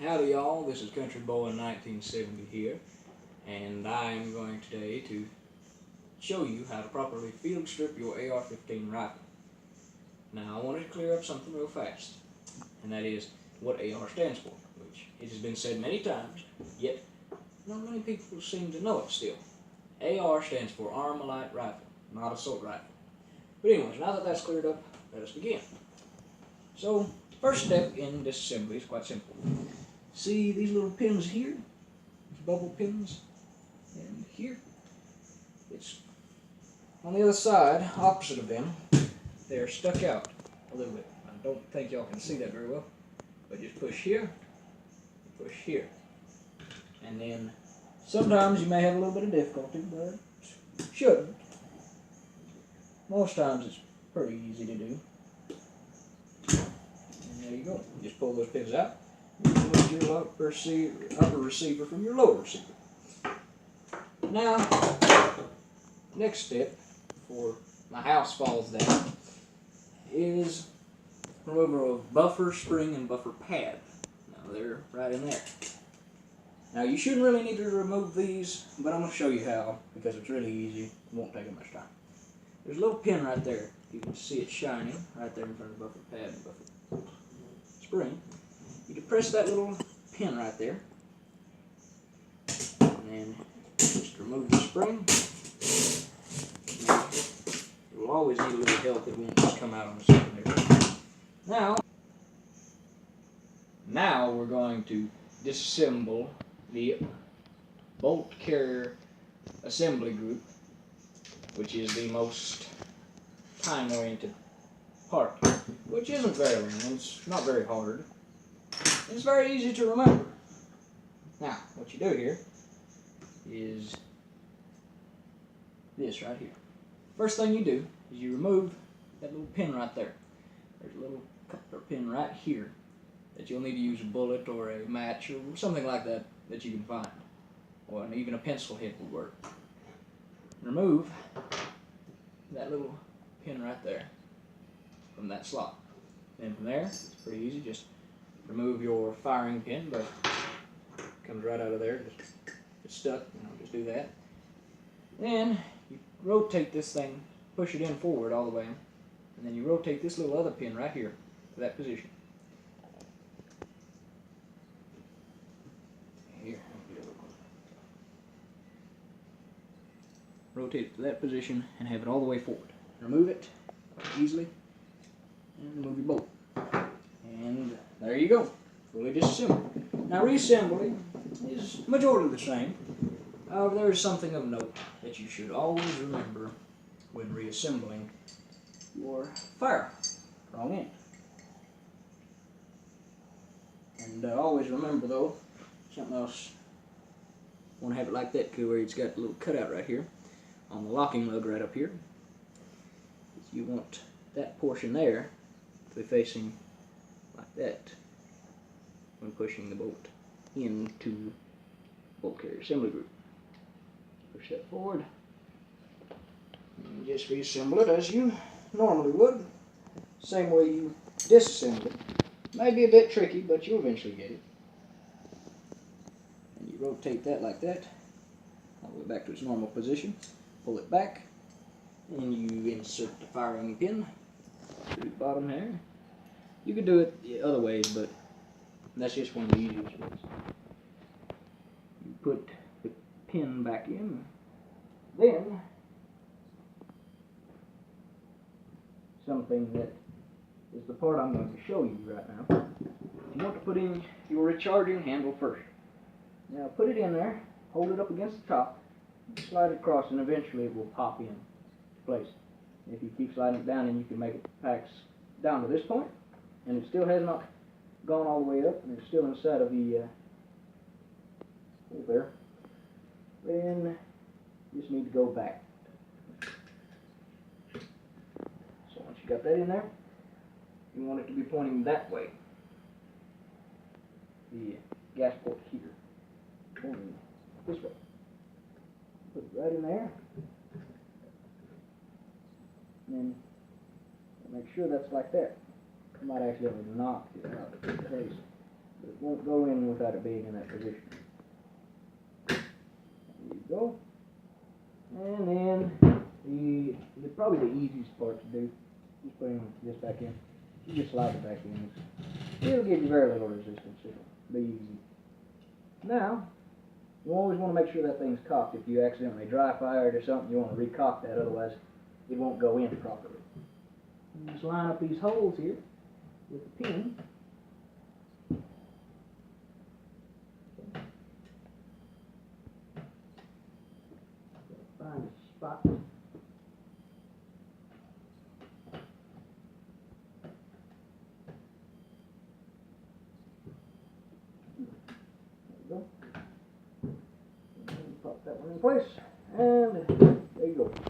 Howdy y'all, this is Country Boy 1970 here, and I am going today to show you how to properly field strip your AR-15 rifle. Now I wanted to clear up something real fast, and that is what AR stands for, which it has been said many times, yet not many people seem to know it still. AR stands for Armalite Rifle, not Assault Rifle. But anyways, now that that's cleared up, let us begin. So, first step in disassembly is quite simple. See these little pins here? These bubble pins? And here? It's on the other side, opposite of them. They're stuck out a little bit. I don't think y'all can see that very well. But just push here, push here. And then sometimes you may have a little bit of difficulty, but shouldn't. Most times it's pretty easy to do. And there you go. Just pull those pins out. You remove your upper receiver from your lower receiver. Now, next step before my house falls down is removal of buffer spring and buffer pad. Now they're right in there. Now you shouldn't really need to remove these, but I'm going to show you how because it's really easy. It won't take much time. There's a little pin right there. You can see it shining right there in front of the buffer pad and buffer spring. You can press that little pin right there, and then just remove the spring. You'll always need a little help. It won't just come out on the secondary. Now we're going to disassemble the bolt carrier assembly group, which is the most time-oriented part, which isn't very long. It's not very hard. It's very easy to remember. Now, what you do here is this right here. First thing you do is you remove that little pin right there. There's a little coupler pin right here that you'll need to use a bullet or a match or something like that that you can find. Or even a pencil head will work. Remove that little pin right there from that slot. Then from there, it's pretty easy. Just remove your firing pin, but it comes right out of there. Just it's stuck, just do that. Then you rotate this thing, push it in forward all the way, and then you rotate this little other pin right here to that position. Here, rotate it to that position and have it all the way forward. Remove it easily, and remove your bolt. And there you go, fully disassembled. Now reassembly is majority the same. However, there is something of note that you should always remember when reassembling your fire wrong end. And always remember though, something else, want to have it like that too, where it's got a little cutout right here on the locking lug right up here. You want that portion there to be facing like that when pushing the bolt into bolt carrier assembly group. Push that forward and just reassemble it as you normally would. Same way you disassemble it. Might be a bit tricky, but you'll eventually get it. And you rotate that like that, all the way back to its normal position. Pull it back, and you insert the firing pin through the bottom there. You could do it the other ways, but that's just one of the easiest ways. You put the pin back in, then something that is the part I'm going to show you right now. You want to put in your recharging handle first. Now put it in there, hold it up against the top, slide it across, and eventually it will pop in place. If you keep sliding it down, and you can make it packs down to this point, and it still has not gone all the way up, and it's still inside of the hole there. Then you just need to go back. So once you got that in there, you want it to be pointing that way. The gas port here, pointing this way. Put it right in there. And then make sure that's like that. You might actually have to knock it out of place. It won't go in without it being in that position. There you go. And then probably the easiest part to do, just putting this back in. You just slide it back in. It'll give you very little resistance. It'll be easy. Now, you always want to make sure that thing's cocked. If you accidentally dry fired or something, you want to recock that, otherwise it won't go in properly. You just line up these holes here with the pin. Find a spot. There you go. Pop that one in place, and there you go.